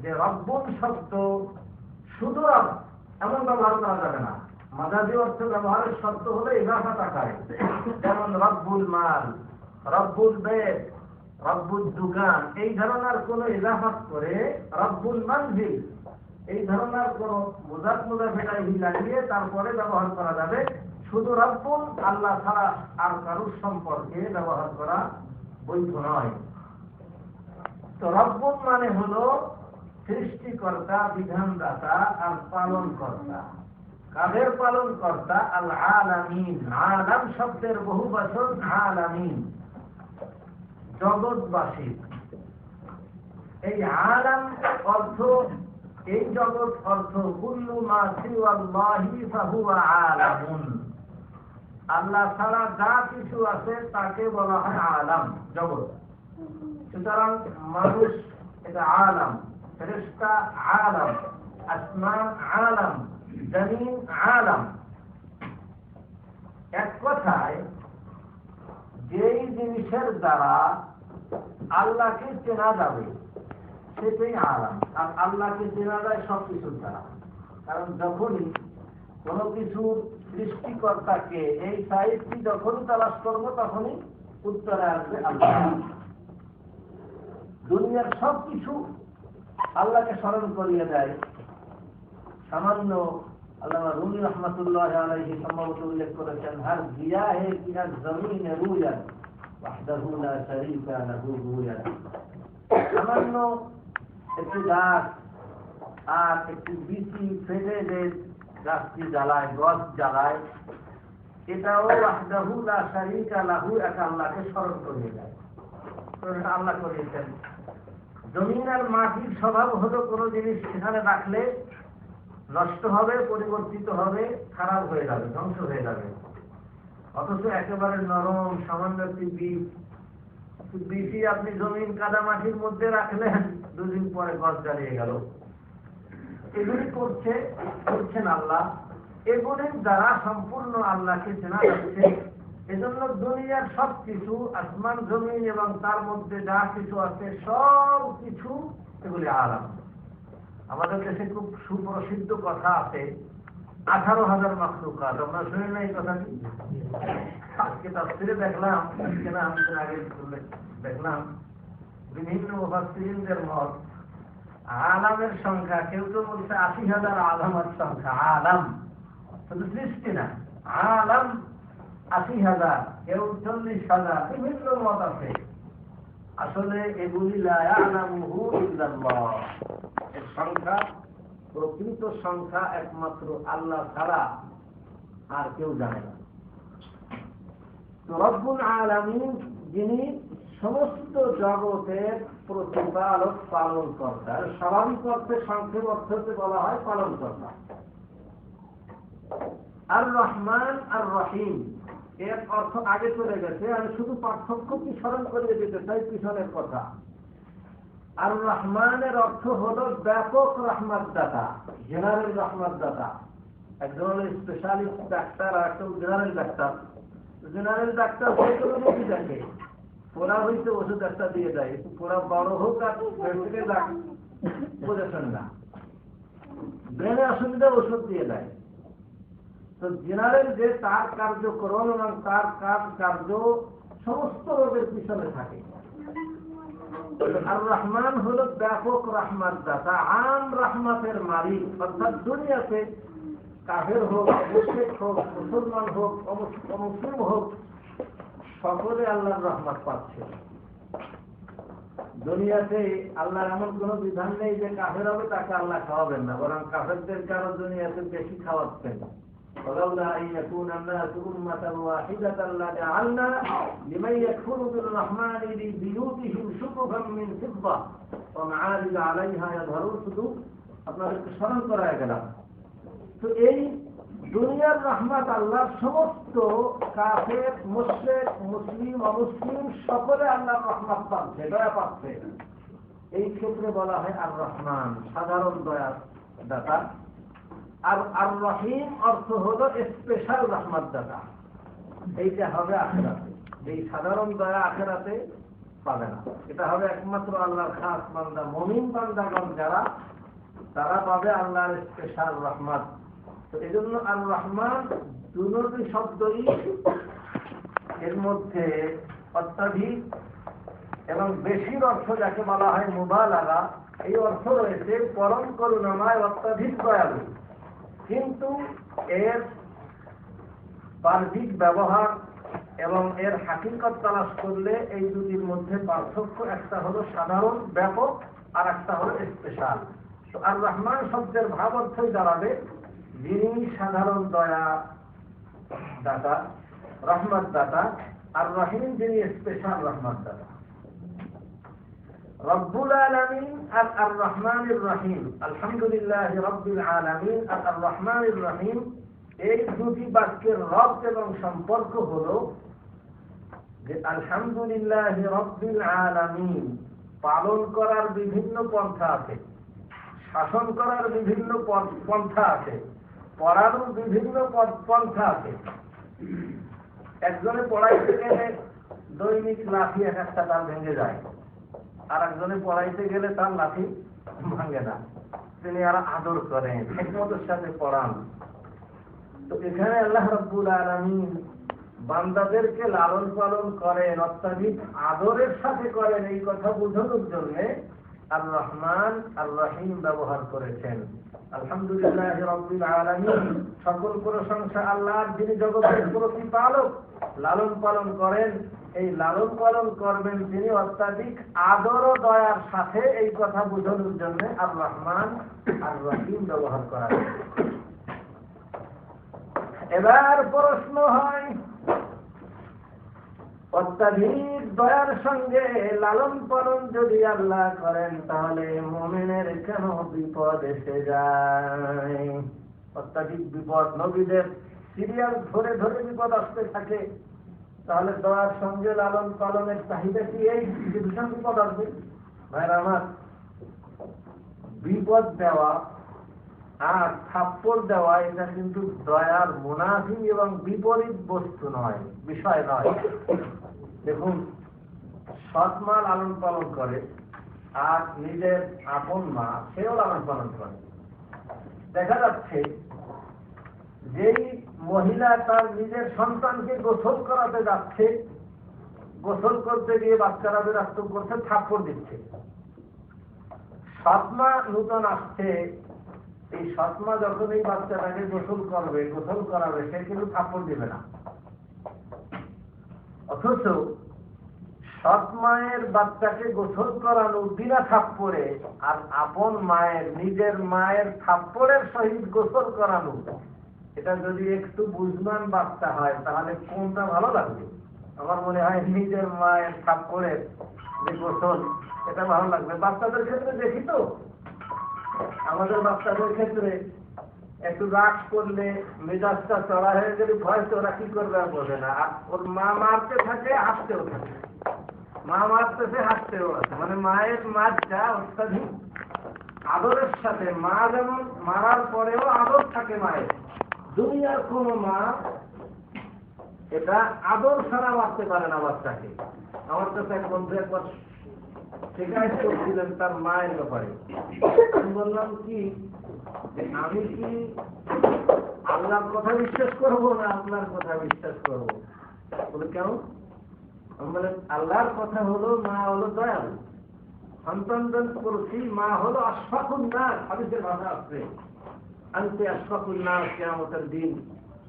যে রব্বুল শব্দ শুধু রব এমন ব্যবহার করা যাবে না। মাজাজি অর্থে ব্যবহারের শর্ত হলো ইজাফাত আকারে, যেমন রব্বুল মাল, রব্বুল বেত, রব্বুল দোকান, এই ধরনের কোন ইজাফাত করে রব্বুল মানজিল এই ধরনের কোন মুজাফ মুজাফিরাইহি লাগিয়ে তারপরে ব্যবহার করা যাবে। শুধু রব্বুল আল্লাহ ছাড়া আর কারোর সম্পর্কে ব্যবহার করা বৈধ নয়। তো রব্বুল মানে হলো সৃষ্টিকর্তা, বিধানদাতা আর পালনকর্তা। কাদের পালনকর্তা? আল আলামিন। আলাম শব্দের বহু বচন আলামিন, জগৎবাসী। এই আলাম অর্থ, এই জগৎ অর্থ কুল্লু মা সিওয়াল্লাহি ফাহুয়া আলামুন। আল্লাহ ছাড়া যা কিছু আছে তাকে বলা হয় আলাম, জগৎ। সুতরাং মানুষ এটা আলাম, ফেরেশতা আলাম, আসমান আলাম, জমিন আলাম। এক কথায় যেই জিনিসের দ্বারা আল্লাহকে চেনা যাবে সেটাই আলাম। আর আল্লাহকে চেনা যায় সবকিছুর দ্বারা। কারণ যখনই কোনো কিছুর সৃষ্টিকর্তাকে, এই সাইডটি যখনই তালাশ করবো তখনই উত্তরে আসবে আল্লাহ। দুনিয়ার সবকিছু আল্লাহকে স্মরণ করিয়ে দেয়। সামান্য আল্লামা রুমি রহমাতুল্লাহ আলাইহি সম্ভবত উল্লেখ করেছেন, হার জিয়া হে কি হার জমিন রুয়ান ওয়াহদাহু লা শারীকা লাহু রুয়ান। সামান্য একটি গাছ আর একটি বিচি ফেলে যে গাছটি জ্বালায়, গছ জ্বালায়, এটাও ওয়াহদাহু লা শারীকা লাহু, এক আল্লাহকে স্মরণ করিয়ে দেয়। আল্লাহ করিয়েছেন। জমিন আর মাটির স্বভাব হলো কোনো জিনিস সেখানে রাখলে নষ্ট হবে, পরিবর্তিত হবে, খারাপ হয়ে যাবে, ধ্বংস হয়ে যাবে। অথচ একেবারে নরম সামান্য একটি বীজই আপনি জমিন কাদা মাটির মধ্যে রাখলেন, দুদিন পরে গছ জ্বালিয়ে গেল। এগুলি করছেন আল্লাহ। এগুলির দ্বারা সম্পূর্ণ আল্লাহকে চেনা যাচ্ছে। এজন্য দুনিয়ার সবকিছু, আসমান জমিন এবং তার মধ্যে যা কিছু আছে সব কিছু এগুলি আলাম। আমাদের দেশে খুব সুপ্রসিদ্ধ কথা আছে, 18,000 মাখলুকাত। আপনারা শুনেন না এই কথাটি? আজকে তাফসীরে দেখলাম, আজকে না আমাদের আগে দেখলাম বিভিন্ন মুফাসসিরিনদের মত, আলামের সংখ্যা, কেউ কেউ বলছে 80,000 আলামের সংখ্যা। আলাম শুধু সৃষ্টি না, আলাম 80,000, কেউ 40,000, বিভিন্ন মত আছে। আসলে এগুলি লা ইয়ালামুহু ইল্লাল্লাহ, এর সংখ্যা, প্রকৃত সংখ্যা একমাত্র আল্লাহ ছাড়া আর কেউ জানে না। তো রব্বুল আলামিন, যিনি সমস্ত জগতের প্রতিপালক, পালন কর্তা, স্বাভাবিক অর্থে সংক্ষেপ অর্থে বলা হয় পালন কর্তা। আর রহমান আর রহিম এর অর্থ আগে চলে গেছে, আমি শুধু পার্থক্য কি স্মরণ করিয়ে দিতে চাই পিছনের কথা। আর রহমানের অর্থ হলো ব্যাপক রহমত দাতা, জেনারেল রহমত দাতা। একজন হলো স্পেশালিস্ট ডাক্তার আর একজন জেনারেল ডাক্তার। জেনারেল ডাক্তার যে কোনো রোগী দেখে, পোড়া হইতে ওষুধ একটা দিয়ে দেয়, পোড়া বড় হোক আর বোঝেছেন না, ব্রেনে অসুবিধা ওষুধ দিয়ে দেয়। তো জেনারেল যে তার কার্যক্রম এবং তার কার্য সমস্ত রোগের পিছনে থাকে। আর রহমান হলো ব্যাপক রহমত দাতা, আম রহমতের মালিক। অর্থাৎ দুনিয়াতে কাফের হোক, মুশরিক হোক, মুসলমান হোক, অমুসলিম হোক, সকলে আল্লাহর রহমত পাচ্ছে। দুনিয়াতে আল্লাহর এমন কোন বিধান নেই যে কাফের হবে তাকে আল্লাহ খাওয়াবেন না, বরং কাফেরদের কারো দুনিয়াতে বেশি খাওয়াচ্ছেন। ولولا أن يكون الناس أمة واحدة لجعلنا لمن يكفر بالرحمن لبيوتهم سقفا من فضة ومعارج عليها يظهرون। শুধু আপনাদেরকে স্মরণ করায় গেলাম। তো এই দুনিয়ার রহমত আল্লাহর সমস্ত কাফের, মুশরিক, মুসলিম, অমুসলিম সকলে আল্লাহর রহমত পাচ্ছে, দয়া পাচ্ছে। এই ক্ষেত্রে বলা হয় আর রহমান, সাধারণ দয়া দাতা। আর আর রহিম অর্থ হলো স্পেশাল রহমত দাতা। এইটা হবে আখিরাতে। এই সাধারণ দয়া আখিরাতে পাবে না, এটা হবে একমাত্র আল্লাহর খাস বান্দা, মুমিন বান্দাগণ যারা, তারা পাবে আল্লাহর স্পেশাল রহমত। তো এই জন্য আর রহমান দুটি শব্দই এর মধ্যে অত্যাধিক এবং বেশির অর্থ যাকে বলা হয় মুবালাগা, এই অর্থ রয়েছে পরম করুণাময়, অত্যাধিক দয়ালু। কিন্তু এর বাহ্যিক ব্যবহার এবং এর হাকিকত তালাশ করলে এই দুটির মধ্যে পার্থক্য, একটা হলো সাধারণ ব্যাপক আর একটা হলো স্পেশাল। তো আর রহমান শব্দের ভাব অর্থই দাঁড়াবে যিনি সাধারণ দয়া দাতা, রহমত দাতা, আর রহিম যিনি স্পেশাল রহমত দাতা। রব্বুল আলামিন আর আর রহমানির রহিম, আলহামদুলিল্লাহ রব্বিল আলামিন আর আর রহমানির রহিম, এই দুটি বাক্যের রব এবং সম্পর্ক হলো যে আলহামদুলিল্লাহ রব্বিল আলামিন পালন করার বিভিন্ন পন্থা আছে, শাসন করার বিভিন্ন পন্থা আছে, পড়ারও বিভিন্ন পন্থা আছে। একজনে পড়াইতে গেলে দৈনিক লাঠি এক একটা তার ভেঙে যায়, আর একজনে পড়াইতে গেলে তার লাঠি ভাঙে না, তিনি আর আদর করেন, হিকমতের সাথে পড়ান। তো এখানে আল্লাহ রাব্বুল আলামিন বান্দাদেরকে লালন পালন করেন, অত্যাধিক আদরের সাথে করেন, এই কথা বোঝানোর জন্য আর রহমান আর রহিম ব্যবহার করেছেন। আলহামদুলিল্লাহ রাব্বিল আলামিন, সকল প্রশংসা আল্লাহর, যিনি জগতের প্রতিপালক, লালন পালন করেন। এই লালন পালন করবেন তিনি অত্যাধিক আদর ও দয়ার সাথে, এই কথা বোঝানোর জন্য আর রহমান আর রহিম ব্যবহার করা হয়। এবার প্রশ্ন হয়, অত্যাধিক দয়ার সঙ্গে লালন পালন যদি আল্লাহ করেন, তাহলে মুমিনের কেন বিপদ এসে যায়? অত্যাধিক বিপদ, নবীদের সিরিয়াল ধরে ধরে বিপদ আসতে থাকে, তাহলে দয়ার সঙ্গে লালন পালনের চাহিদা কি এই ভীষণ বিপদ আসবে? ভাইরা আমার, বিপদ দেওয়া আর থাপ্পড় দেওয়া এটা কিন্তু দয়ার মুনাফি এবং বিপরীত বস্তু নয়, বিষয় নয়। দেখুন, সৎ মা লালন পালন করে আর নিজের আপন মা সেও লালন পালন করে। দেখা যাচ্ছে যেই মহিলা তার নিজের সন্তানকে গোসল করাতে যাচ্ছে, গোসল করতে গিয়ে বাচ্চারা বিরক্ত করছে, থাপ্পড় দিচ্ছে। সৎ মা নূতন আসছে, এই সৎমা যখন এই বাচ্চাটাকে গোসল করবে, গোসল করাবে, সে কিন্তু থাপ্পড় দিবে না। অথচ সৎ মায়ের বাচ্চাকে গোসল করানো বিনা থাপ্পড়ে আর আপন মায়ের, নিজের মায়ের থাপ্পড়ের সহিত গোসল করানো, এটা যদি একটু বুঝমান বাচ্চা হয় তাহলে কোনটা ভালো লাগবে? আমার মনে হয় নিজের মায়ের থাপ্পড়ের যে গোসল, এটা ভালো লাগবে। বাচ্চাদের ক্ষেত্রে দেখি তো, আমাদের বাচ্চাদের ক্ষেত্রে একটু রাগ করলে, মেজাজটা চড়া হয়ে গেলে ভয়তে ওরা কি করবে আর বোঝে না, আর ওর মা মারতে থাকে, হাসতেও থাকে, মা মারতেছে হাসতেও আছে, মানে মায়ের মারটা অত্যাধিক আদরের সাথে। মা যেমন মারার পরেও আদর থাকে মায়ের, দুনিয়ার কোন মা এটা আদর ছাড়া মারতে পারে না বাচ্চাকে। আমার কাছে এক বন্ধু একবার শিকায়ত করছিলেন তার মায়ের ব্যাপারে। আমি বললাম কি, আমি কি আল্লাহর কথা বিশ্বাস করবো না আপনার কথা বিশ্বাস করবো? বলে কেন? আমি বলে, আল্লাহর কথা হলো মা হলো দয়ালু, সন্তানদের প্রতি মা হলো আশফাকুন নাস, হাদিসের ভাষা আছে, আনতে আশফাকুন নাস কিয়ামতের দিন।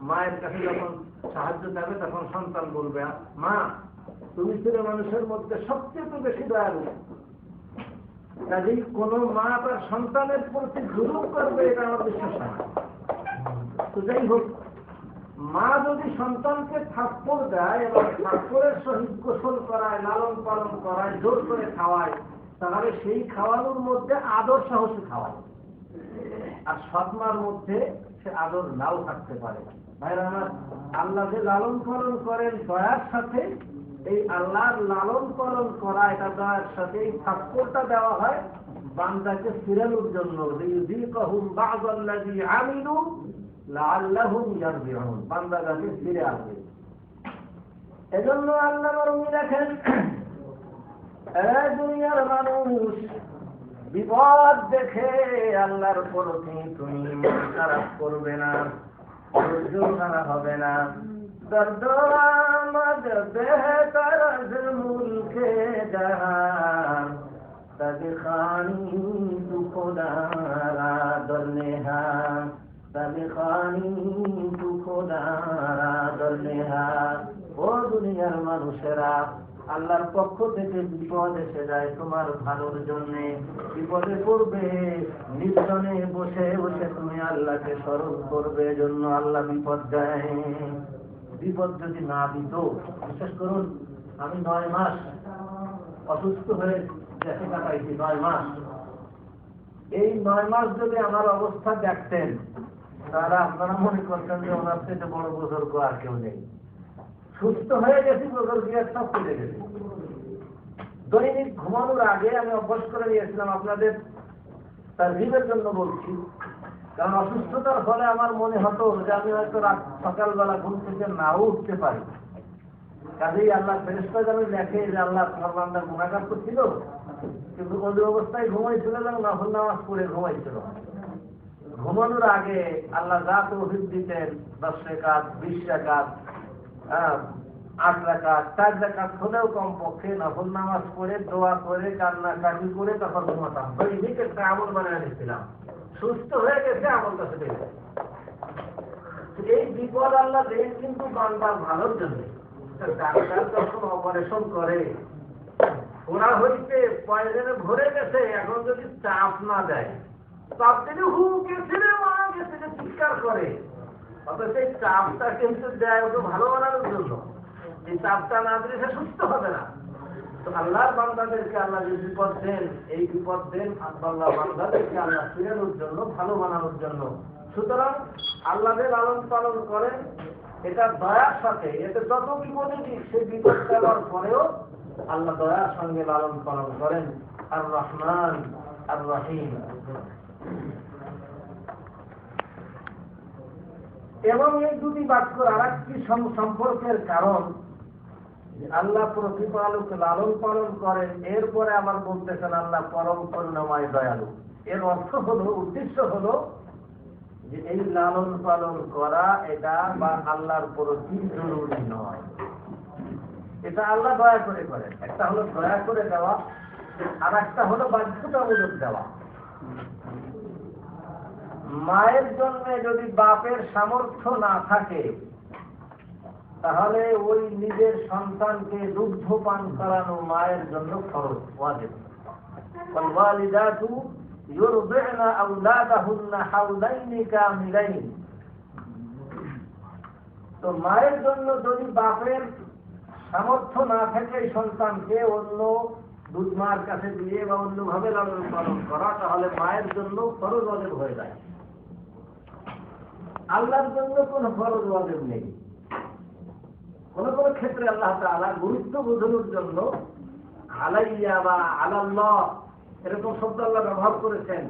মায়ের কাছে যখন সাহায্য যাবে তখন সন্তান বলবে, মা তুমি ছিল মানুষের মধ্যে সবচেয়ে বেশি দয়ালু। কাজেই কোন মা তার সন্তানের প্রতি জুলুম করবে এটা আমার বিশ্বাস না। তো যাই হোক, মা যদি সন্তানকে থাপ্পড় দেয় এবং থাপ্পড়ের সহিত গোসল করায়, লালন পালন করায়, জোর করে খাওয়ায়, তাহলে সেই খাওয়ানোর মধ্যে আদর সাহসী খাওয়ায়। আর সৎমার মধ্যে সে আদর নাও থাকতে পারে। ভাইরা আমার, আল্লাহ যে লালন পালন করেন দয়ার সাথে, এই আল্লাহর লালন পালন করা এটা দয়ার সাথে, এই থাপ্পড়টা দেওয়া হয় বান্দাকে ফিরানোর জন্য। বান্দা যাতে ফিরে আসবে, এজন্য আল্লাহ রবি দেখেন, দুনিয়ার মানুষ বিপদ দেখে আল্লাহর প্রতি তুমি মন খারাপ করবে না, ধৈর্য হারা হবে না। দর্দ আমদ বেহতর মুলকে জাহান, তবে খানি তু খোদারা দরনেহা, তবে খানি তু খোদারা দরনেহা। ও দুনিয়ার মানুষেরা, আল্লাহর পক্ষ থেকে বিপদ এসে যায় তোমার ভালোর জন্য, বিপদে পড়বে, নির্জনে বসে বসে তুমি আল্লাহকে স্মরণ করবে, জন্য আল্লাহ বিপদ দেয়। বিপদ যদি না দিত, বিশেষ করুন আমি 9 মাস অসুস্থ হয়ে দেশে কাটাইছি, 9 মাস। এই 9 মাস যদি আমার অবস্থা দেখতেন, তারা আপনারা মনে করতেন যে ওনার থেকে বড় বুজুর্গ আর কেউ নেই। সুস্থ হয়ে গেছি, বুজুর্গিয়ার সব চলে গেছে। দৈনিক ঘুমানোর আগে আমি অভ্যাস করে নিয়েছিলাম, আপনাদের তারহিবের জন্য বলছি, কারণ অসুস্থতার ফলে আমার মনে হতো যে আমি হয়তো রাত সকালবেলা ঘুম থেকে নাও উঠতে পারি। কাজেই আল্লাহ ফেরেশতা যেন দেখে যে আল্লাহ তোমার বান্দা গুনাহগার তো ছিল, কিন্তু ওই অবস্থায় ঘুমাইছিল এবং নফল নামাজ পড়ে ঘুমাইছিল। ঘুমানোর আগে আল্লাহ যা তৌফিক দিতেন 10 রাকাত 20 রাকাত 8 রাকাত 4 রাকাত হলেও কমপক্ষে নফল নামাজ পড়ে দোয়া করে কান্নাকাটি করে তখন ঘুমাতাম। দৈনিক একটা আমল বানিয়ে নিচ্ছিলাম। সুস্থ হয়ে গেছে আমলটা সেটা। এই বিপদ আল্লাহ দেন কিন্তু বান্দার ভালোর জন্য। ডাক্তার যখন অপারেশন করে ওরা হইতে পয়জনে ভরে গেছে, এখন যদি চাপ না দেয়, চাপ দিলে হু গেছে রে মা গেছে চিৎকার করে, অথচ এই চাপটা কিন্তু দেয় ওকে ভালো বানানোর জন্য। এই চাপটা না দিলে সে সুস্থ হবে না। তো আল্লাহর বান্দাদেরকে আল্লাহ যে বিপদ দেন, এই বিপদ দেন আল্লাহ বান্দাদেরকে আল্লাহ ফিরানোর জন্য, ভালো বানানোর জন্য। সুতরাং আল্লাহদের লালন পালন করেন, এটা দয়ার সাথে। এতে যত বিপদে দিক সেই বিপদ দেওয়ার পরেও আল্লাহ দয়ার সঙ্গে লালন পালন করেন। আর রহমান আর রহিম। এবং এই দুটি বাক্য আর একটি সম্পর্কের কারণ, আল্লাহ প্রতিপালক লালন পালন করেন, এরপরে আবার বলতেছেন আল্লাহ পরম করুণাময় দয়ালু। এর অর্থ হলো, উদ্দেশ্য হলো যে এই লালন পালন করা এটা বা আল্লাহর প্রতি জরুরি নয়, এটা আল্লাহ দয়া করে করেন। একটা হলো দয়া করে দেওয়া, আর একটা হলো বাধ্যতামূলক দেওয়া। মায়ের জন্য যদি বাপের সামর্থ্য না থাকে, তাহলে ওই নিজের সন্তানকে দুগ্ধ পান করানো মায়ের জন্য ফরজ, ওয়াজিব। ওয়ালিদাতু ইউরদি'না আওলাদাহুন্না হাওলাইনি কামিলাইন। তো মায়ের জন্য যদি বাপের সামর্থ্য না থাকে সন্তানকে অন্য দুধ মার কাছে দিয়ে বা অন্যভাবে লালন পালন করা, তাহলে মায়ের জন্য ফরজ ওয়াজিব হয়ে যায়। আল্লাহর জন্য কোনো ফরজ ওয়াজিব নেই। কোন কোন ক্ষেত্রে আল্লাহ তাআলা গুরুত্ব বোঝানোর জন্য আলাইয়া বা আলাল্লাহ এরকম শব্দ আল্লাহ ব্যবহার করেছেন,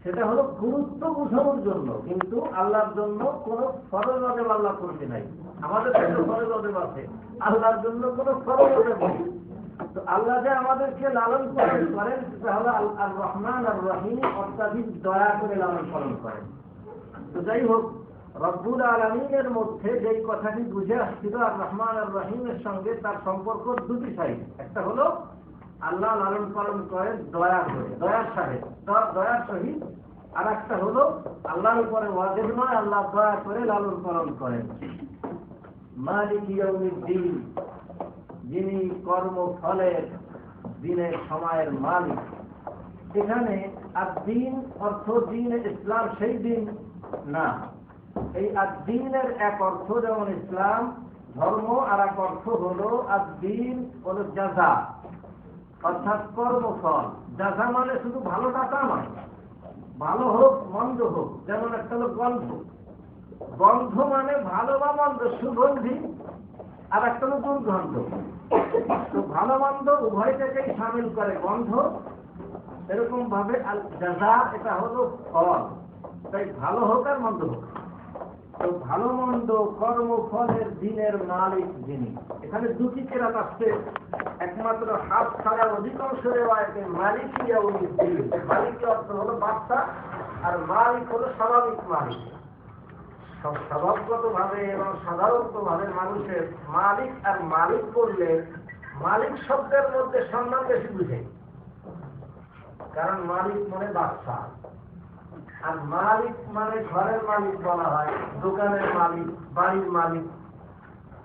সেটা হলো গুরুত্ব বোঝানোর জন্য। কিন্তু আল্লাহর জন্য কোনো ফরজ ওয়াজিব আল্লাহ করতে নাই। আমাদের জন্য ফরজ ওয়াজিব আছে, আল্লাহর জন্য কোনো ফরজ ওয়াজিব নেই। তো আল্লাহ যে আমাদেরকে লালন পালন করেন, সেটা হলো আর রহমান আর রহিম, অত্যাধিক দয়া করে লালন পালন করেন। তো যাই হোক, রব্বুল আলামিনের মধ্যে যেই কথাটি বুঝে আসছিল আর রহমান আর রহিমের সঙ্গে, তার সম্পর্ক দুটি সাইড। একটা হলো আল্লাহ লালন পালন করেন দয়া করে, দয়ার সহিত। আর একটা হলো আল্লাহর উপরে ওয়াজিব নয়, আল্লাহ দয়া করে লালন পালন করেন। মালিক ইয়াউমিদ্দিন, যিনি কর্মফলের দিনের সময়ের মালিক। এখানে আর দিন অর্থ দিন ইসলাম সেই দিন না। এই আদ-দ্বীনের এক অর্থ যেমন ইসলাম ধর্ম, আর এক অর্থ হলো আদ-দ্বীন হলো জাযা, অর্থাৎ কর্মফল। জাযা মানে শুধু ভালোটা তা নয়, ভালো হোক মন্দ হোক। যেমন একটা হলো গন্ধ, গন্ধ মানে ভালো বা মন্দ, সুগন্ধি। আর একটা হলো দুর্গন্ধ। তো ভালো মন্দ উভয়টাকেই সামিল করে গন্ধ। এরকম ভাবে জাযা এটা হলো ফল, তাই ভালো হোক আর মন্দ হোক। তো ভালো মন্দ কর্মফলের দিনের মালিক যিনি। এখানে দুটি কেরাত আসছে, একমাত্র হাত ছাড়া অধিকাংশ রেওয়ায়েতে মালিক ইয়াউমিদ্দিন। মালিক অর্থ হলো বাদশা, আর মালিক হলো স্বাভাবিক মালিক। স্বভাবগত ভাবে এবং সাধারণত ভাবে মানুষের মালিক আর মালিক বললে মালিক শব্দের মধ্যে সম্মান বেশি বুঝে, কারণ মালিক মানে বাদশা। আর মালিক মানে ঘরের মালিক বলা হয়, দোকানের মালিক, বাড়ির মালিক।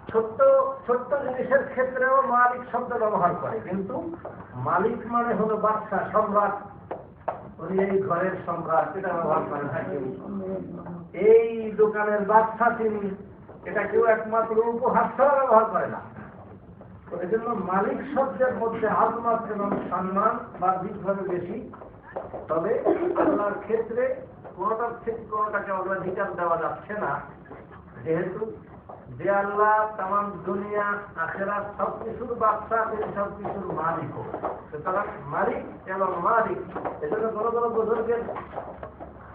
ছোট্ট ছোট্ট জিনিসের ক্ষেত্রেও মালিক শব্দ ব্যবহার করে, কিন্তু মালিক মানে হলো বাদশা, সম্রাট। উনি এই ঘরের সম্রাট, এটা ব্যবহার করেন। এই দোকানের বাদশা তিনি, এটা কেউ একমাত্র উপহার ছাড়া ব্যবহার করে না। তো এই জন্য মালিক শব্দের মধ্যে আজমত এবং সম্মান বাহ্যিকভাবে বেশি। তবে আল্লাহর ক্ষেত্রে কোনটাকে অগ্রাধিকার দেওয়া যাচ্ছে না, যেহেতু যে আল্লাহ তামাম দুনিয়া আখিরাত সবকিছুর বাদশা, তিনি সবকিছুর মালিক। সুতরাং মালিক এবং মালিক, এজন্য কোনো কোনো বুজুর্গের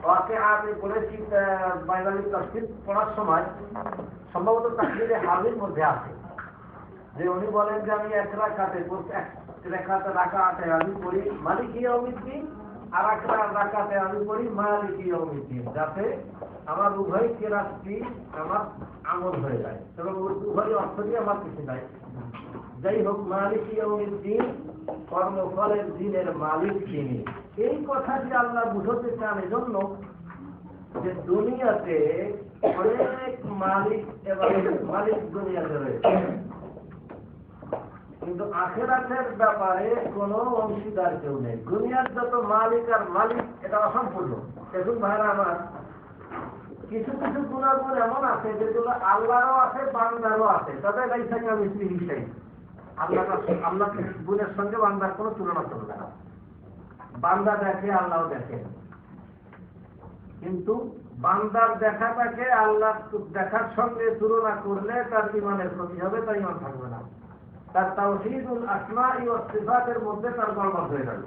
ওয়াকিআতে পড়েছি, বাইবেলের তাফসীর পড়ার সময় সম্ভবত তাফসীরে হাবির মধ্যে আছে যে উনি বলেন যে আমি এক রাকাতে আমি পড়ি মালিক ইয়াউমিদ্দিন, আর একটা রাকাতে আমি পড়ি মালিক ইয়াউমিদ্দিন, যাতে আমার উভয় কেরাতটি আমার আমল হয়ে যায় এবং উভয় অর্থ দিয়ে আমার কিছু নাই। যাই হোক, মালিক ইয়াউমিদ্দিন, কর্মফলের দিনের মালিক তিনি। এই কথাটি আল্লাহ বুঝতে চান এজন্য যে দুনিয়াতে অনেক মালিক এবং মালিক দুনিয়াতে রয়েছে, কিন্তু আখিরাতের ব্যাপারে কোনো অংশীদার কেউ নেই। দুনিয়ার যত মালিক আর মালিক এটা অসম্পূর্ণ। দেখুন ভাইরা আমার, কিছু কিছু গুণাগুণ এমন আছে যেগুলো আল্লাহরও আছে, বান্দারও আছে, তবে লাইসা মিসলিহি শাই। আল্লাহ গুণের সঙ্গে বান্দার কোনো তুলনা চলবে না। বান্দা দেখে, আল্লাহও দেখে, কিন্তু বান্দার দেখাটাকে আল্লাহ দেখার সঙ্গে তুলনা করলে তার ঈমানের ক্ষতি হবে, তার ঈমান থাকবে না। তার তাওহীদুল আসমাই ওয়াস সিফাতের মধ্যে তার গড়বড় হয়ে যাবে।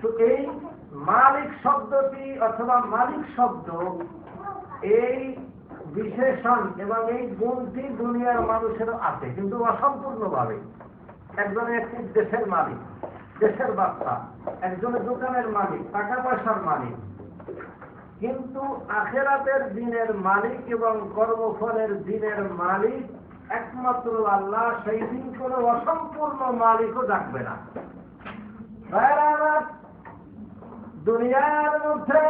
তো এই মালিক শব্দটি অথবা মালিক শব্দ, এই বিশেষণ এবং এই গুণটি দুনিয়ার মানুষেরও আছে, কিন্তু অসম্পূর্ণভাবে। একজনের একটি দেশের মালিক, দেশের বাচ্চা, একজনের দোকানের মালিক, টাকা পয়সার মালিক, কিন্তু আখিরাতের দিনের মালিক এবং কর্মফলের দিনের মালিক একমাত্র আল্লাহ। সেই দিন কোনো অসম্পূর্ণ মালিকও ডাকবে না। দুনিয়ার মধ্যে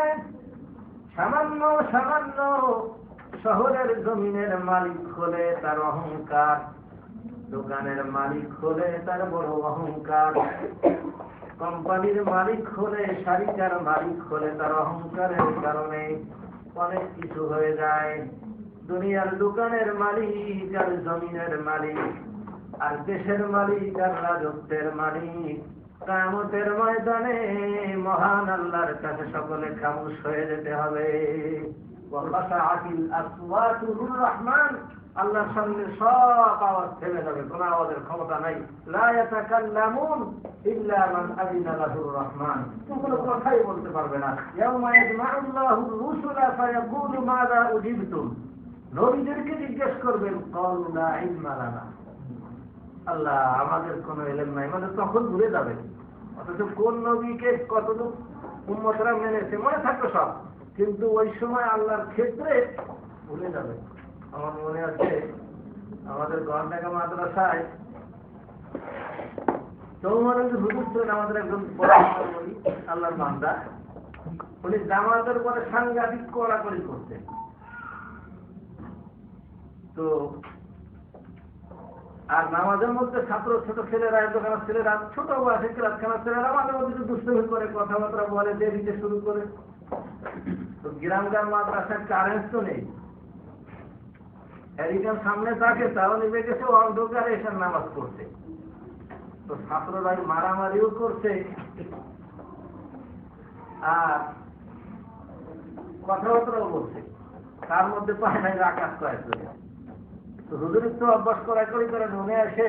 সামান্য সামান্য শহরের জমিনের মালিক হলে তার অহংকার, দোকানের মালিক হলে তার বড় অহংকার, কোম্পানির মালিক হলে, শারিকার মালিক হলে তার অহংকারের কারণে অনেক কিছু হয়ে যায়। দুনিয়ার দোকানের মালিক আর জমিনের মালিক আর দেশের মালিক আর রাজত্বের মালিক কিয়ামতের ময়দানে মহান আল্লাহর কাছে সকলে খামোশ হয়ে যেতে হবে। আল্লাহর সামনে সব আওয়াজ থেমে যাবে, কোন আওয়াজের ক্ষমতা নাই। লা ইয়াতাকাল্লামুন ইল্লা মান আযিনা লাহুর রহমান, কোনো কথাই বলতে পারবে না। ইয়াউমা ইয়াজমাউল্লাহু রুসুলা ফায়াকুলু মাযা উজিবতুম, নবীদেরকে জিজ্ঞেস করবেন, ক্বালু লা ইলমা লানা, আল্লাহ আমাদের কোনো ইলম নাই, মানে তখন ভুলে যাবে। অথচ কোন নবীকে কতটুকু উম্মতরা মেনেছে মনে থাকবে সব, কিন্তু ওই সময় আল্লাহর ক্ষেত্রে ভুলে যাবে। আমার মনে আছে আমাদের গন্ডাকা মাদ্রাসায় চৌমানন্দ হুজুর ছিলেন আমাদের একজন আল্লাহর বান্দা। উনি জামাতের পরে সাংঘাতিক কড়াকড়ি করতেন। তো আর নামাজের মধ্যে ছাত্র ছোট ছেলেরা, দোকানের ছেলেরা, ছোট বয়সে ক্লাসখানার ছেলেরা মাঝে মধ্যে দুষ্টমি করে, কথাবার্তা বলে, দিতে শুরু করে। তো গ্রাম মাদ্রাসার কারেন্ট তো নেই, এদিকে সামনে থাকে, তাও নেমে গেছে অন্ধকারে এসে নামাজ পড়ছে। তো ছাত্ররাই মারামারিও করছে আর কথাবার্তাও বলছে, তার মধ্যে পায় নাই আকাশ কয়েকজন। তো হুজুরের তো অভ্যাস করাকরি করে মনে আসে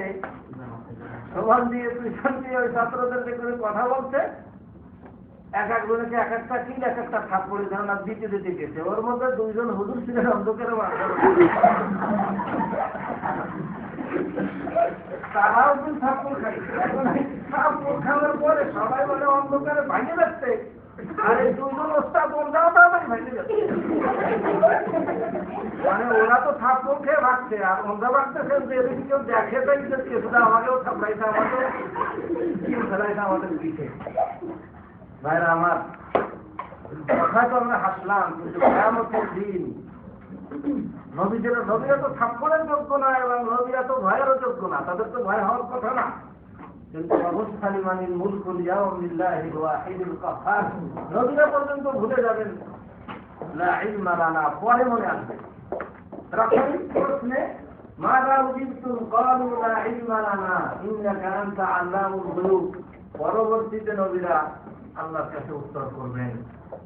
সমান দিয়ে পিছন দিয়ে ওই ছাত্রদেরকে করে কথা বলছে, এক একজনকে এক একটা কিল, এক একটা থাপ্পড়ি ধারণা দিতে দিতে গেছে। ওর মধ্যে দুইজন হুজুর ছিলেন অন্ধকারে মাথা, তারাও কিন্তু থাপ্পড় খাইছে। থাপ্পড় খাওয়ার পরে সবাই বলে অন্ধকারে ভাঙে যাচ্ছে, আর এই দুইজন ওস্তাদ বলটাও তাড়াতাড়ি ভাঙে যাচ্ছে। মানে ওরা তো থাপ্পড় খেয়ে ভাগছে আর অন্ধা ভাগতেছেন যে এদিকে কেউ দেখে তাই কিছুটা আমাকেও থাপড়াইছে, আমাকেও কিল ফেলাইছে আমাদের পিঠে। ভাইরা আমার, কথা তো আমরা হাসলাম, কিন্তু কিয়ামতের দিন নবীরা তো থাপ্পড়ের যোগ্য না এবং নবীরা তো ভয়েরও যোগ্য না, তাদের তো ভয় হওয়ার কথা না। কিন্তু অবস্থালিমানিল মুলকুল ইয়াউমিল্লাহিল ওয়াহিদুল কাহ্হার, নবীরা পর্যন্ত ভুলে যাবেন লা ইলমা লানা, পরে মনে আসবে। রাখালি প্রশ্নে মাযা উজিবতুম ক্বালু লা ইলমা লানা ইন্নাকা আনতা আল্লামুল গুয়ুব, পরবর্তীতে নবীরা আল্লাহর কাছে উত্তর করবেন।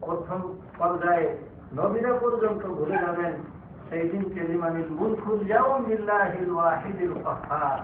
প্রথম পর্যায়ে নবীরা পর্যন্ত ভুলে যাবেন। সেই দিন কালিমানিল মুলকুল ইয়াউমিল্লাহিল ওয়াহিদুল কাহ্হার,